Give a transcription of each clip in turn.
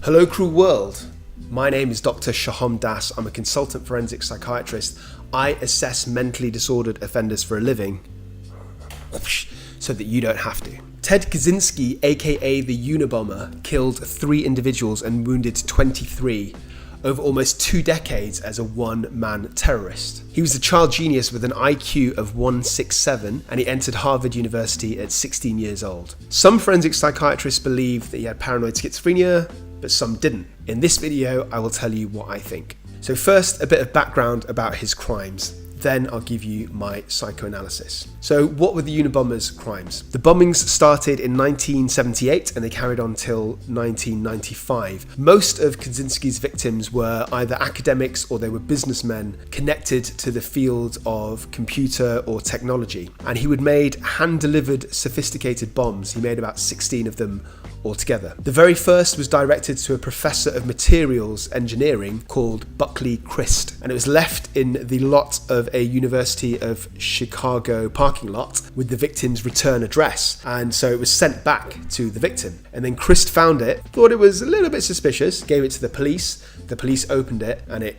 Hello cruel world, my name is Dr. Shaham Das. I'm a consultant forensic psychiatrist. I assess mentally disordered offenders for a living, so that you don't have to. Ted Kaczynski, aka the Unabomber, killed 3 individuals and wounded 23 over almost 2 decades as a one-man terrorist. He was a child genius with an IQ of 167, and he entered Harvard University at 16 years old. Some forensic psychiatrists believe that he had paranoid schizophrenia, but some didn't. In this video, I will tell you what I think. So first, a bit of background about his crimes. Then I'll give you my psychoanalysis. So what were the Unabomber's crimes? The bombings started in 1978 and they carried on till 1995. Most of Kaczynski's victims were either academics or they were businessmen connected to the field of computer or technology. And he would made hand-delivered sophisticated bombs. He made about 16 of them altogether. The very first was directed to a professor of materials engineering called Buckley Christ, and it was left in the lot of a University of Chicago parking lot with the victim's return address, and so it was sent back to the victim. And then Christ found it, thought it was a little bit suspicious, gave it to the police opened it, and it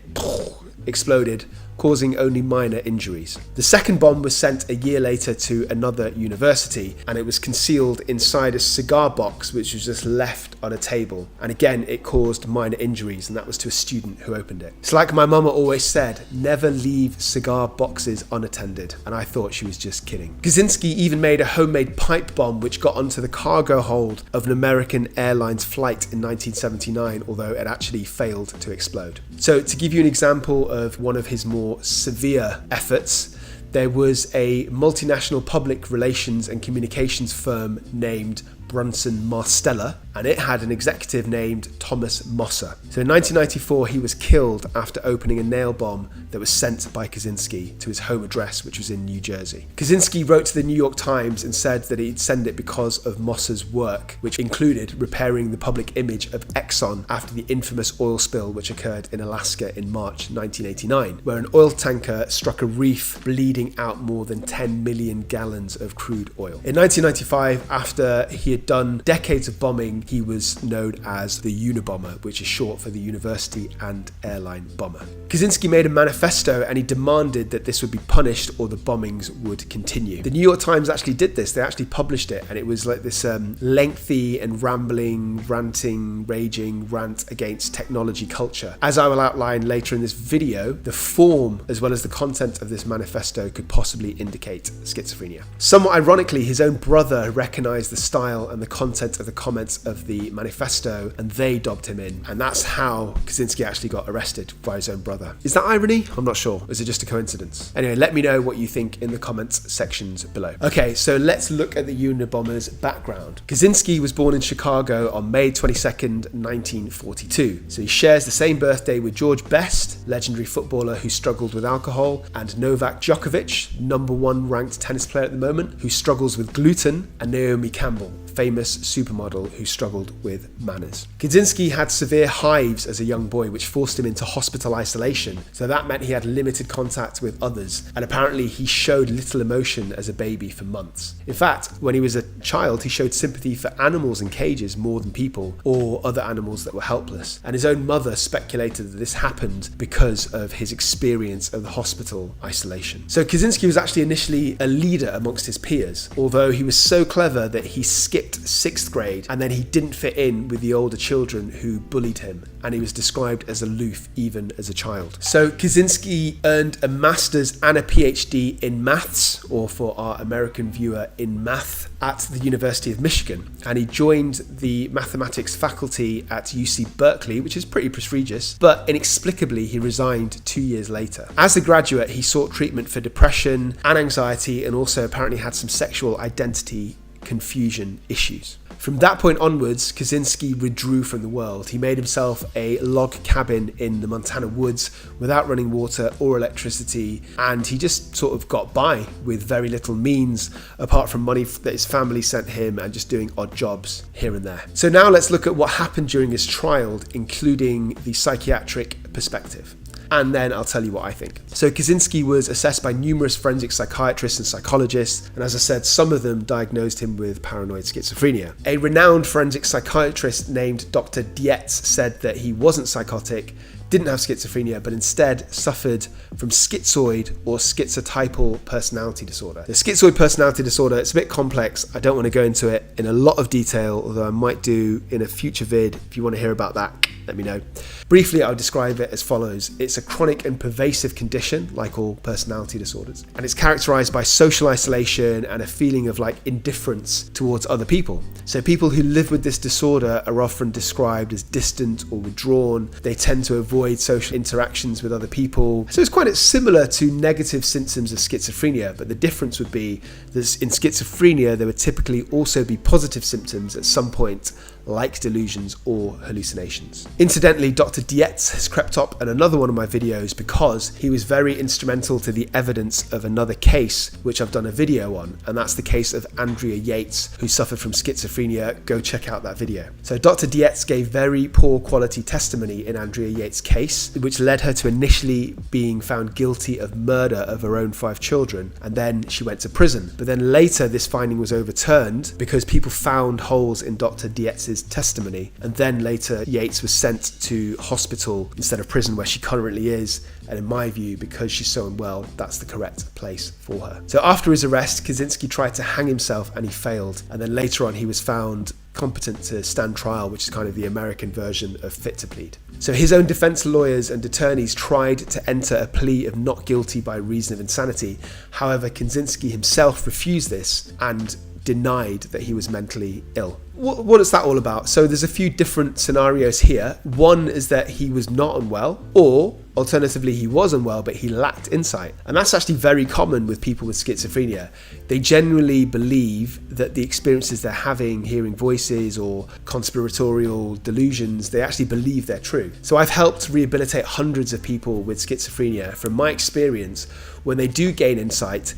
exploded, causing only minor injuries. The second bomb was sent a year later to another university, and it was concealed inside a cigar box which was just left on a table. And again, it caused minor injuries, and that was to a student who opened it. It's like my mama always said, never leave cigar boxes unattended, and I thought she was just kidding. Kaczynski even made a homemade pipe bomb which got onto the cargo hold of an American Airlines flight in 1979, although it actually failed to explode. So to give you an example of one of his more severe efforts, there was a multinational public relations and communications firm named Brunson Marsteller, and it had an executive named Thomas Mosser. So in 1994, he was killed after opening a nail bomb that was sent by Kaczynski to his home address, which was in New Jersey. Kaczynski wrote to the New York Times and said that he'd send it because of Mosser's work, which included repairing the public image of Exxon after the infamous oil spill which occurred in Alaska in March 1989, where an oil tanker struck a reef, bleeding out more than 10 million gallons of crude oil. In 1995, after he had done decades of bombing, he was known as the Unabomber, which is short for the University and Airline Bomber. Kaczynski made a manifesto and he demanded that this would be punished or the bombings would continue. The New York Times actually did this. They actually published it, and it was like this lengthy and rambling, ranting, raging rant against technology culture. As I will outline later in this video, the form as well as the content of this manifesto could possibly indicate schizophrenia. Somewhat ironically, his own brother recognized the style and the content of the comments of the manifesto, and they dobbed him in, and that's how Kaczynski actually got arrested by his own brother. Is that irony? I'm not sure. Is it just a coincidence? Anyway, let me know what you think in the comments sections below. Okay, so let's look at the Unabomber's background. Kaczynski was born in Chicago on May 22nd, 1942. So he shares the same birthday with George Best, legendary footballer who struggled with alcohol, and Novak Djokovic, #1 ranked tennis player at the moment, who struggles with gluten, and Naomi Campbell, famous supermodel who struggled with manners. Kaczynski had severe hives as a young boy, which forced him into hospital isolation, so that meant he had limited contact with others, and apparently he showed little emotion as a baby for months. In fact, when he was a child, he showed sympathy for animals in cages more than people or other animals that were helpless, and his own mother speculated that this happened because of his experience of the hospital isolation. So Kaczynski was actually initially a leader amongst his peers, although he was so clever that he skipped 6th grade and then he didn't fit in with the older children who bullied him, and he was described as aloof even as a child. So Kaczynski earned a master's and a PhD in maths, or for our American viewer, in math, at the University of Michigan, and he joined the mathematics faculty at UC Berkeley, which is pretty prestigious, but inexplicably he resigned 2 years later. As a graduate, he sought treatment for depression and anxiety, and also apparently had some sexual identity confusion issues. From that point onwards, Kaczynski withdrew from the world. He made himself a log cabin in the Montana woods without running water or electricity, and he just sort of got by with very little means apart from money that his family sent him and just doing odd jobs here and there. So now let's look at what happened during his trial, including the psychiatric perspective. and then I'll tell you what I think. So Kaczynski was assessed by numerous forensic psychiatrists and psychologists, and as I said, some of them diagnosed him with paranoid schizophrenia. A renowned forensic psychiatrist named Dr. 𝐏𝐬𝐲𝐝 said that he wasn't psychotic, didn't have schizophrenia, but instead suffered from schizoid or schizotypal personality disorder. The schizoid personality disorder, it's a bit complex. I don't want to go into it in a lot of detail, although I might do in a future vid. If you want to hear about that, let me know. Briefly, I'll describe it as follows. It's a chronic and pervasive condition, like all personality disorders, and it's characterized by social isolation and a feeling of indifference towards other people. So people who live with this disorder are often described as distant or withdrawn. They tend to avoid social interactions with other people. So it's quite similar to negative symptoms of schizophrenia, but the difference would be that in schizophrenia, there would typically also be positive symptoms at some point, like delusions or hallucinations. Incidentally, Dr. 𝐏𝐬𝐲𝐝 has crept up in another one of my videos because he was very instrumental to the evidence of another case which I've done a video on, and that's the case of Andrea Yates, who suffered from schizophrenia. Go check out that video. So Dr. 𝐏𝐬𝐲𝐝 gave very poor quality testimony in Andrea Yates' case, which led her to initially being found guilty of murder of her own 5 children, and then she went to prison. But then later this finding was overturned because people found holes in Dr. 𝐏𝐬𝐲𝐝's testimony, and then later Yates was sent to hospital instead of prison where she currently is, and in my view, because she's so unwell, that's the correct place for her. So after his arrest, Kaczynski tried to hang himself and he failed, and then later on he was found competent to stand trial, which is kind of the American version of fit to plead. So his own defense lawyers and attorneys tried to enter a plea of not guilty by reason of insanity. However, Kaczynski himself refused this and denied that he was mentally ill. What is that all about? So there's a few different scenarios here. One is that he was not unwell, or alternatively he was unwell but he lacked insight. And that's actually very common with people with schizophrenia. They generally believe that the experiences they're having, hearing voices or conspiratorial delusions, they actually believe they're true. So I've helped rehabilitate hundreds of people with schizophrenia. From my experience, when they do gain insight,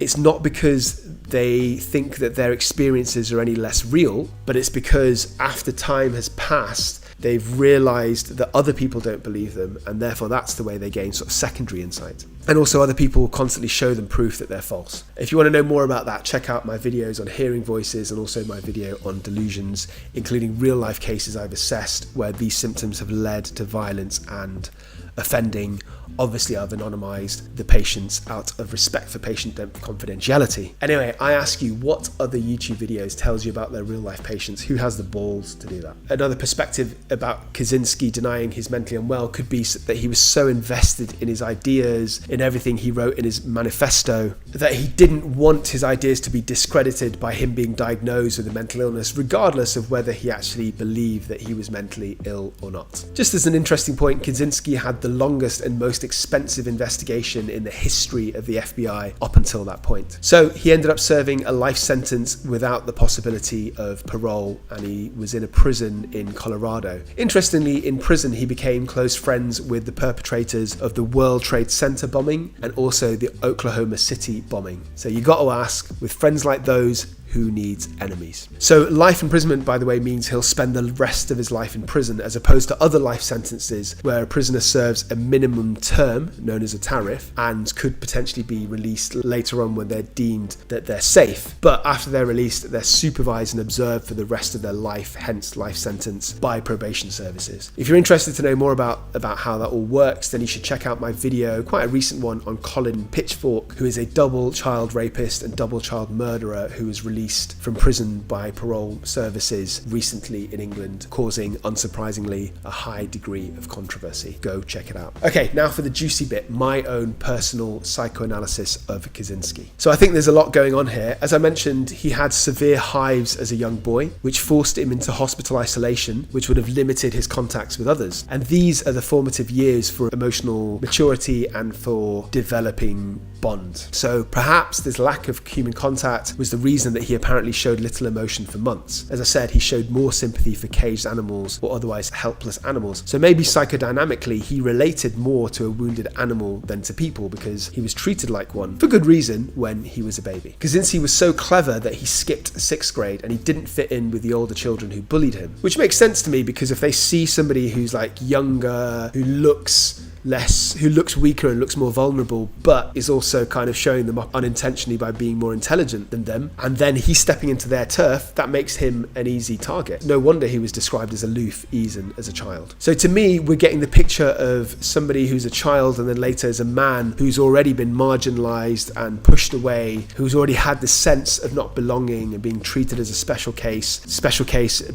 it's not because they think that their experiences are any less real, but it's because after time has passed, they've realized that other people don't believe them, and therefore that's the way they gain sort of secondary insight. And also other people will constantly show them proof that they're false. If you want to know more about that, check out my videos on hearing voices and also my video on delusions, including real life cases I've assessed where these symptoms have led to violence and offending. Obviously, I've anonymized the patients out of respect for patient confidentiality. Anyway, I ask you, what other YouTube videos tells you about their real life patients? Who has the balls to do that? Another perspective about Kaczynski denying he's mentally unwell could be that he was so invested in his ideas, in everything he wrote in his manifesto, that he didn't want his ideas to be discredited by him being diagnosed with a mental illness, regardless of whether he actually believed that he was mentally ill or not. Just as an interesting point, Kaczynski had the longest and most expensive investigation in the history of the FBI up until that point. So he ended up serving a life sentence without the possibility of parole, and he was in a prison in Colorado. Interestingly, in prison he became close friends with the perpetrators of the World Trade Center bombing and also the Oklahoma City bombing. So you got to ask, with friends like those, who needs enemies? So life imprisonment, by the way, means he'll spend the rest of his life in prison, as opposed to other life sentences where a prisoner serves a minimum term known as a tariff and could potentially be released later on when they're deemed that they're safe. But after they're released, they're supervised and observed for the rest of their life, hence life sentence, by probation services. If you're interested to know more about how that all works, then you should check out my video, quite a recent one, on Colin Pitchfork, who is a double child rapist and double child murderer who was released from prison by parole services recently in England, causing, unsurprisingly, a high degree of controversy. Go check it out. Okay, now for the juicy bit, my own personal psychoanalysis of Kaczynski. So I think there's a lot going on here. As I mentioned, he had severe hives as a young boy, which forced him into hospital isolation, which would have limited his contacts with others. And these are the formative years for emotional maturity and for developing bond. So perhaps this lack of human contact was the reason that he apparently showed little emotion for months. As I said, he showed more sympathy for caged animals or otherwise helpless animals. So maybe psychodynamically he related more to a wounded animal than to people because he was treated like one, for good reason, when he was a baby. Kaczynski was so clever that he skipped 6th grade and he didn't fit in with the older children who bullied him, which makes sense to me because if they see somebody who's like younger, who looks who looks weaker and looks more vulnerable, but is also kind of showing them up unintentionally by being more intelligent than them. And then he's stepping into their turf. That makes him an easy target. No wonder he was described as aloof, easen as a child. So to me, we're getting the picture of somebody who's a child and then later is a man who's already been marginalized and pushed away, who's already had the sense of not belonging and being treated as a special case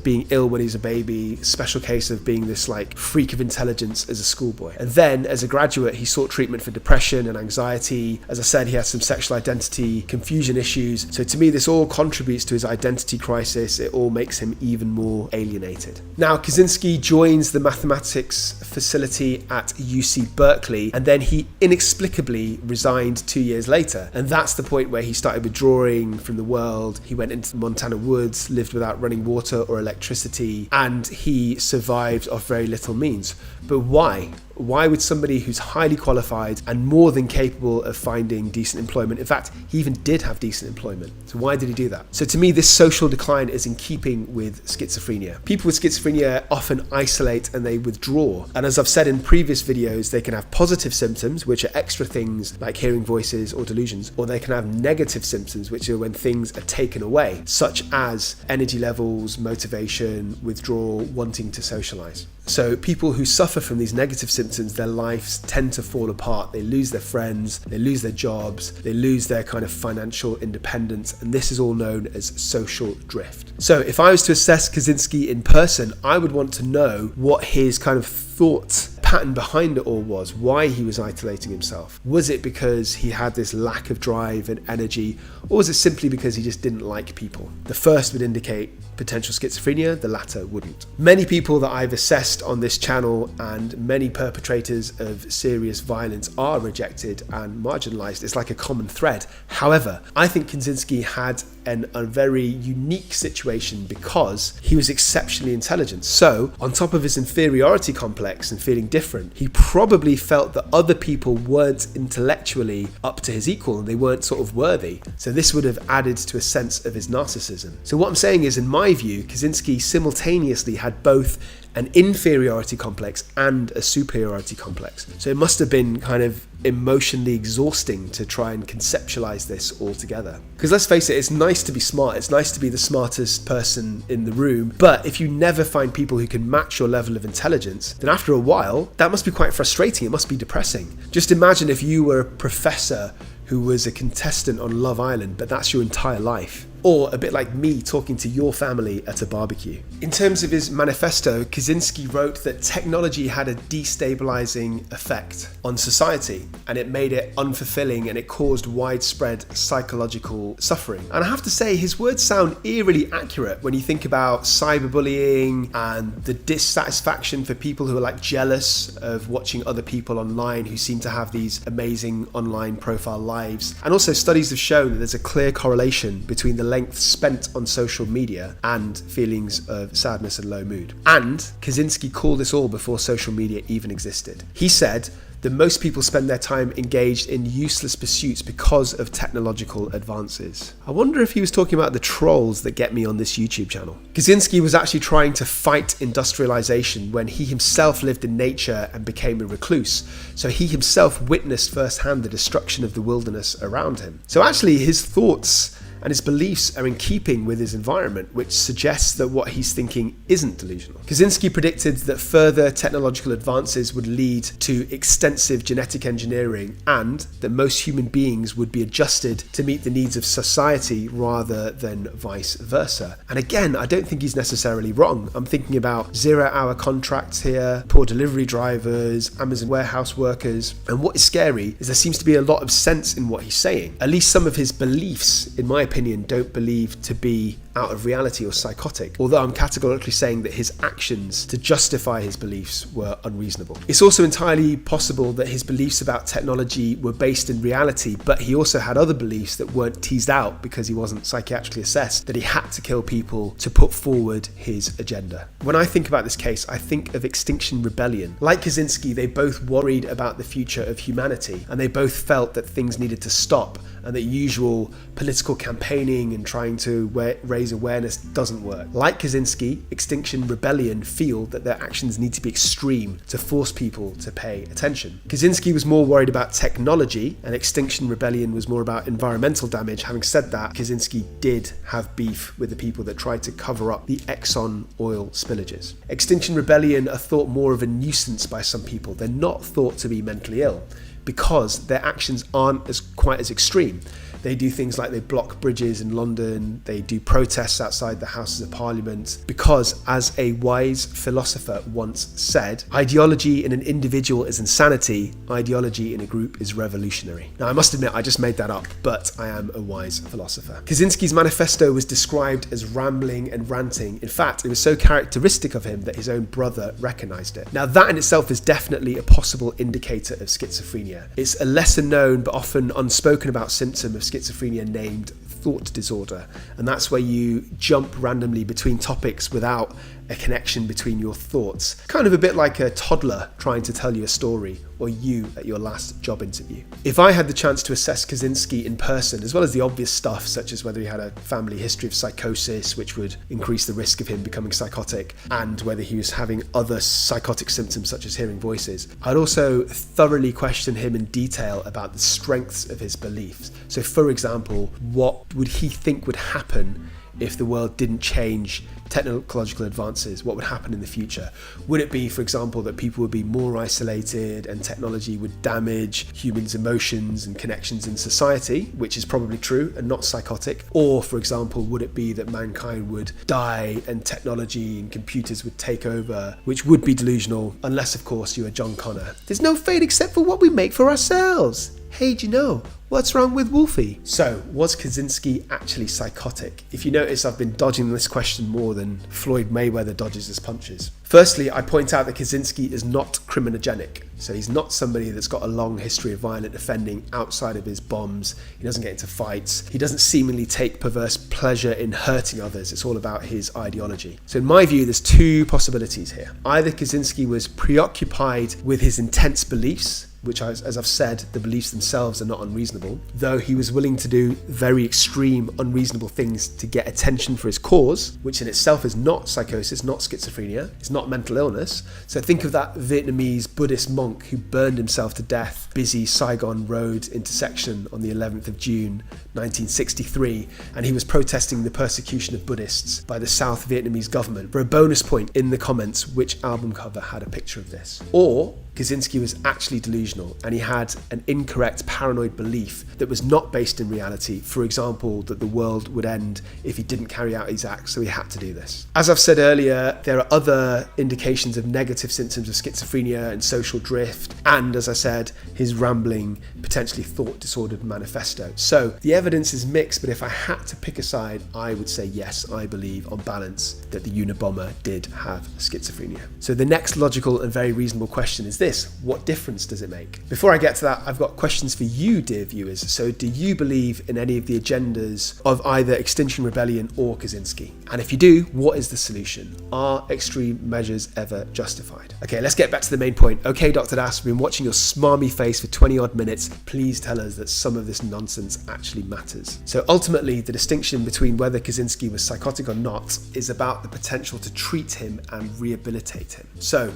being ill when he's a baby, special case of being this like freak of intelligence as a schoolboy. And then as a graduate, he sought treatment for depression and anxiety. As I said, he has some sexual identity confusion issues. So to me, this all contributes to his identity crisis. It all makes him even more alienated. Now, Kaczynski joins the mathematics facility at UC Berkeley, and then he inexplicably resigned 2 years later. And that's the point where he started withdrawing from the world. He went into the Montana woods, lived without running water or electricity, and he survived off very little means. But why? Why would somebody who's highly qualified and more than capable of finding decent employment, in fact, he even did have decent employment. So why did he do that? So to me, this social decline is in keeping with schizophrenia. People with schizophrenia often isolate and they withdraw. And as I've said in previous videos, they can have positive symptoms, which are extra things like hearing voices or delusions, or they can have negative symptoms, which are when things are taken away, such as energy levels, motivation, withdrawal, wanting to socialize. So people who suffer from these negative symptoms, their lives tend to fall apart. They lose their friends, they lose their jobs, they lose their kind of financial independence, and this is all known as social drift. So if I was to assess Kaczynski in person, I would want to know what his kind of thought pattern behind it all was, why he was isolating himself. Was it because he had this lack of drive and energy, or was it simply because he just didn't like people? The first would indicate potential schizophrenia, the latter wouldn't. Many people that I've assessed on this channel and many perpetrators of serious violence are rejected and marginalized. It's like a common thread. However, I think Kaczynski had a very unique situation because he was exceptionally intelligent. So, on top of his inferiority complex and feeling different, he probably felt that other people weren't intellectually up to his equal and they weren't sort of worthy. So this would have added to a sense of his narcissism. So what I'm saying is, in my view, Kaczynski simultaneously had both an inferiority complex and a superiority complex. So it must have been kind of emotionally exhausting to try and conceptualize this all together. Because let's face it, it's nice to be smart, it's nice to be the smartest person in the room, but if you never find people who can match your level of intelligence, then after a while, that must be quite frustrating, it must be depressing. Just imagine if you were a professor who was a contestant on Love Island, but that's your entire life. Or a bit like me talking to your family at a barbecue. In terms of his manifesto, Kaczynski wrote that technology had a destabilizing effect on society and it made it unfulfilling and it caused widespread psychological suffering. And I have to say, his words sound eerily accurate when you think about cyberbullying and the dissatisfaction for people who are like jealous of watching other people online who seem to have these amazing online profile lives. And also studies have shown that there's a clear correlation between the length spent on social media and feelings of sadness and low mood. And Kaczynski called this all before social media even existed. He said that most people spend their time engaged in useless pursuits because of technological advances. I wonder if he was talking about the trolls that get me on this YouTube channel. Kaczynski was actually trying to fight industrialization when he himself lived in nature and became a recluse. So he himself witnessed firsthand the destruction of the wilderness around him. So actually his thoughts and his beliefs are in keeping with his environment, which suggests that what he's thinking isn't delusional. Kaczynski predicted that further technological advances would lead to extensive genetic engineering and that most human beings would be adjusted to meet the needs of society rather than vice versa. And again, I don't think he's necessarily wrong. I'm thinking about 0-hour contracts here, poor delivery drivers, Amazon warehouse workers. And what is scary is there seems to be a lot of sense in what he's saying. At least some of his beliefs, in my opinion, don't believe to be out of reality or psychotic, although I'm categorically saying that his actions to justify his beliefs were unreasonable. It's also entirely possible that his beliefs about technology were based in reality, but he also had other beliefs that weren't teased out because he wasn't psychiatrically assessed, that he had to kill people to put forward his agenda. When I think about this case, I think of Extinction Rebellion. Like Kaczynski, they both worried about the future of humanity, and they both felt that things needed to stop, and that usual political campaigning and trying to raise ways awareness doesn't work. Like Kaczynski, Extinction Rebellion feel that their actions need to be extreme to force people to pay attention. Kaczynski was more worried about technology, and Extinction Rebellion was more about environmental damage. Having said that, Kaczynski did have beef with the people that tried to cover up the Exxon oil spillages. Extinction Rebellion are thought more of a nuisance by some people. They're not thought to be mentally ill because their actions aren't quite as extreme. They do things like they block bridges in London, they do protests outside the Houses of Parliament, because, as a wise philosopher once said, ideology in an individual is insanity, ideology in a group is revolutionary. Now, I must admit, I just made that up, but I am a wise philosopher. Kaczynski's manifesto was described as rambling and ranting. In fact, it was so characteristic of him that his own brother recognised it. Now, that in itself is definitely a possible indicator of schizophrenia. It's a lesser known but often unspoken about symptom of schizophrenia named thought disorder, and that's where you jump randomly between topics without a connection between your thoughts. Kind of a bit like a toddler trying to tell you a story, or you at your last job interview. If I had the chance to assess Kaczynski in person, as well as the obvious stuff such as whether he had a family history of psychosis, which would increase the risk of him becoming psychotic, and whether he was having other psychotic symptoms such as hearing voices, I'd also thoroughly question him in detail about the strengths of his beliefs. So for example, what would he think would happen if the world didn't change technological advances? What would happen in the future? Would it be, for example, that people would be more isolated and technology would damage humans' emotions and connections in society, which is probably true and not psychotic? Or, for example, would it be that mankind would die and technology and computers would take over, which would be delusional, unless, of course, you are John Connor. There's no fate except for what we make for ourselves. Hey, do you know? What's wrong with Wolfie? So, was Kaczynski actually psychotic? If you notice, I've been dodging this question more than Floyd Mayweather dodges his punches. Firstly, I point out that Kaczynski is not criminogenic. So he's not somebody that's got a long history of violent offending outside of his bombs. He doesn't get into fights. He doesn't seemingly take perverse pleasure in hurting others. It's all about his ideology. So in my view, there's two possibilities here. Either Kaczynski was preoccupied with his intense beliefs, which, as I've said, the beliefs themselves are not unreasonable, though he was willing to do very extreme, unreasonable things to get attention for his cause, which in itself is not psychosis, not schizophrenia, it's not mental illness. So think of that Vietnamese Buddhist monk who burned himself to death, busy Saigon Road intersection on the 11th of June, 1963, and he was protesting the persecution of Buddhists by the South Vietnamese government. For a bonus point, in the comments, which album cover had a picture of this? Or Kaczynski was actually delusional and he had an incorrect paranoid belief that was not based in reality. For example, that the world would end if he didn't carry out his acts, so he had to do this. As I've said earlier, there are other indications of negative symptoms of schizophrenia and social drift, and as I said, his rambling, potentially thought disordered manifesto. So the evidence is mixed, but if I had to pick a side, I would say yes, I believe on balance that the Unabomber did have schizophrenia. So the next logical and very reasonable question is this: what difference does it make? Before I get to that, I've got questions for you, dear viewers. So do you believe in any of the agendas of either Extinction Rebellion or Kaczynski? And if you do, what is the solution? Are extreme measures ever justified? Okay, let's get back to the main point. Okay, Dr. Das, we've been watching your smarmy face for 20 odd minutes. Please tell us that some of this nonsense actually matters. So ultimately, the distinction between whether Kaczynski was psychotic or not is about the potential to treat him and rehabilitate him. So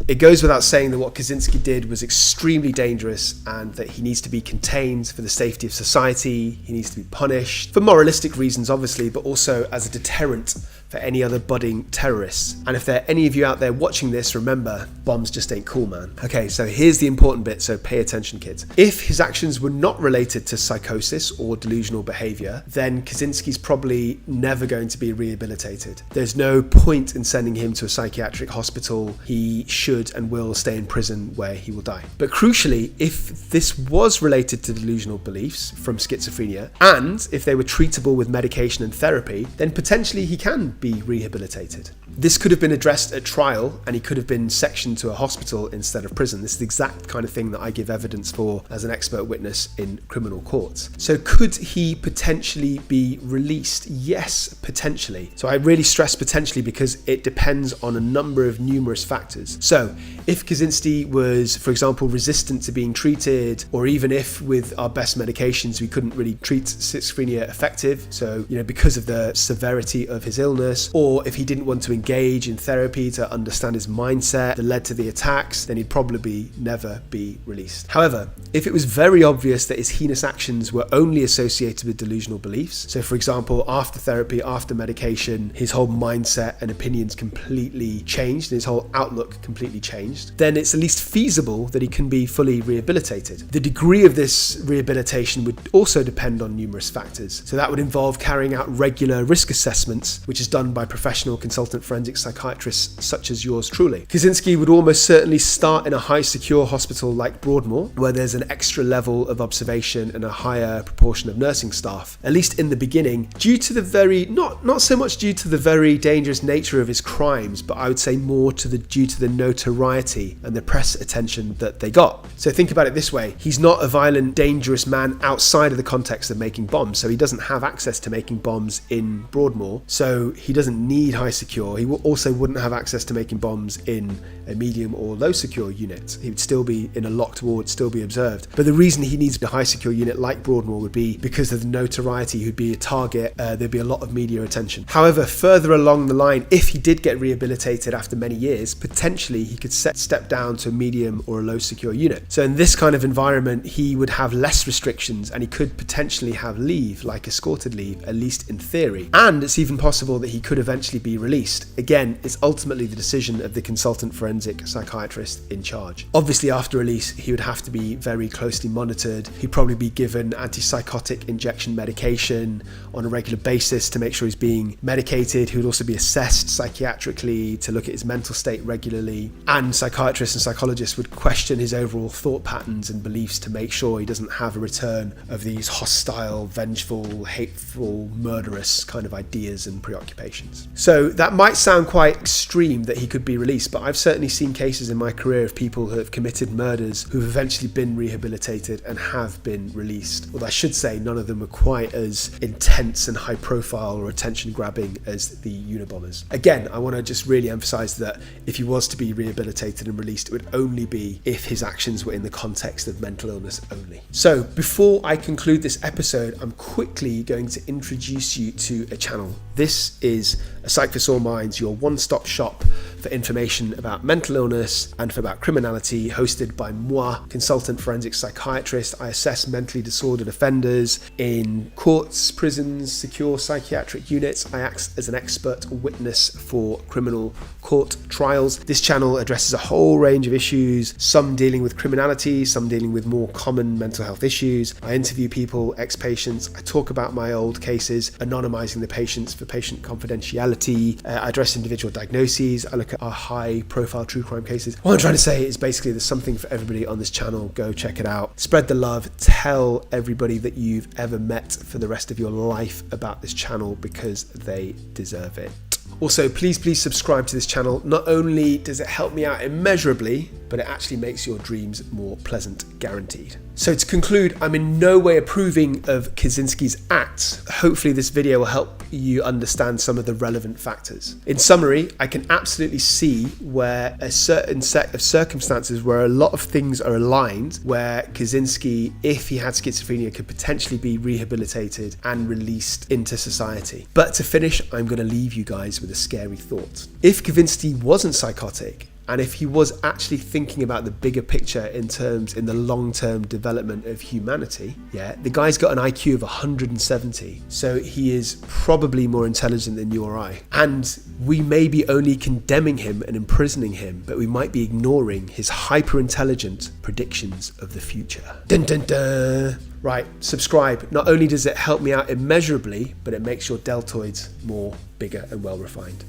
it goes without saying that what Kaczynski did was extremely dangerous and that he needs to be contained for the safety of society. He needs to be punished for moralistic reasons, obviously, but also as a deterrent for any other budding terrorists. And if there are any of you out there watching this, remember, bombs just ain't cool, man. Okay, so here's the important bit, so pay attention, kids. If his actions were not related to psychosis or delusional behavior, then Kaczynski's probably never going to be rehabilitated. There's no point in sending him to a psychiatric hospital. He should and will stay in prison where he will die. But crucially, if this was related to delusional beliefs from schizophrenia, and if they were treatable with medication and therapy, then potentially he can be rehabilitated. This could have been addressed at trial, and he could have been sectioned to a hospital instead of prison. This is the exact kind of thing that I give evidence for as an expert witness in criminal courts. So could he potentially be released? Yes, potentially. So I really stress potentially because it depends on a number of numerous factors. So if Kaczynski was, for example, resistant to being treated, or even if with our best medications we couldn't really treat schizophrenia effective, so because of the severity of his illness, or if he didn't want to engage in therapy to understand his mindset that led to the attacks, then he'd probably never be released. However, if it was very obvious that his heinous actions were only associated with delusional beliefs, so for example, after therapy, after medication, his whole mindset and opinions completely changed and his whole outlook completely changed, then it's at least feasible that he can be fully rehabilitated. The degree of this rehabilitation would also depend on numerous factors. So that would involve carrying out regular risk assessments, which is done by professional consultant forensic psychiatrists such as yours truly. Kaczynski would almost certainly start in a high secure hospital like Broadmoor, where there's an extra level of observation and a higher proportion of nursing staff, at least in the beginning, due to the very, not so much due to the very dangerous nature of his crimes, but I would say more due to the notoriety and the press attention that they got. So think about it this way, he's not a violent, dangerous man outside of the context of making bombs, so he doesn't have access to making bombs in Broadmoor, so he doesn't need high secure. He also wouldn't have access to making bombs in a medium or low secure unit. He would still be in a locked ward, still be observed. But the reason he needs a high secure unit like Broadmoor would be because of the notoriety. He'd be a target, there'd be a lot of media attention. However, further along the line, if he did get rehabilitated after many years, potentially he could step down to a medium or a low secure unit. So in this kind of environment, he would have less restrictions and he could potentially have leave, like escorted leave, at least in theory. And it's even possible that he could eventually be released. Again, it's ultimately the decision of the consultant forensic psychiatrist in charge. Obviously, after release, he would have to be very closely monitored. He'd probably be given antipsychotic injection medication on a regular basis to make sure he's being medicated. He would also be assessed psychiatrically to look at his mental state regularly. And psychiatrists and psychologists would question his overall thought patterns and beliefs to make sure he doesn't have a return of these hostile, vengeful, hateful, murderous kind of ideas and preoccupations. So that might sound quite extreme that he could be released, but I've certainly seen cases in my career of people who have committed murders who've eventually been rehabilitated and have been released. Well, I should say none of them were quite as intense and high profile or attention grabbing as the Unabombers. Again, I want to just really emphasize that if he was to be rehabilitated and released, it would only be if his actions were in the context of mental illness only. So before I conclude this episode, I'm quickly going to introduce you to a channel. This is A Psych for Sore Minds, your one-stop shop for information about mental illness and about criminality, hosted by moi, consultant forensic psychiatrist. I assess mentally disordered offenders in courts, prisons, secure psychiatric units. I act as an expert witness for criminal court trials. This channel addresses a whole range of issues, some dealing with criminality, some dealing with more common mental health issues. I interview people, ex-patients. I talk about my old cases, anonymizing the patients for patient confidentiality. I address individual diagnoses. I look at our high-profile true crime cases. What I'm trying to say is basically there's something for everybody on this channel. Go check it out. Spread the love. Tell everybody that you've ever met for the rest of your life about this channel because they deserve it. Also, please subscribe to this channel. Not only does it help me out immeasurably, but it actually makes your dreams more pleasant, guaranteed. So to conclude, I'm in no way approving of Kaczynski's acts. Hopefully this video will help you understand some of the relevant factors. In summary, I can absolutely see where a certain set of circumstances where a lot of things are aligned, where Kaczynski, if he had schizophrenia, could potentially be rehabilitated and released into society. But to finish, I'm going to leave you guys with a scary thought. If Kaczynski wasn't psychotic, and if he was actually thinking about the bigger picture in the long-term development of humanity, the guy's got an IQ of 170, so he is probably more intelligent than you or I. And we may be only condemning him and imprisoning him, but we might be ignoring his hyper-intelligent predictions of the future. Dun dun dun! Right, subscribe. Not only does it help me out immeasurably, but it makes your deltoids more bigger and well-refined.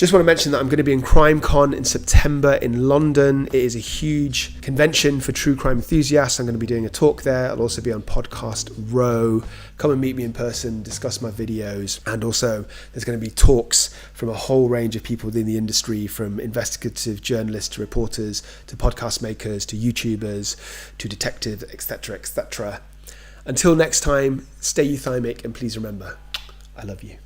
Just want to mention that I'm going to be in CrimeCon in September in London. It is a huge convention for true crime enthusiasts. I'm going to be doing a talk there. I'll also be on Podcast Row. Come and meet me in person, discuss my videos. And also there's going to be talks from a whole range of people within the industry, from investigative journalists to reporters to podcast makers to YouTubers to detectives, etc., etc. Until next time, stay euthymic, and please remember, I love you.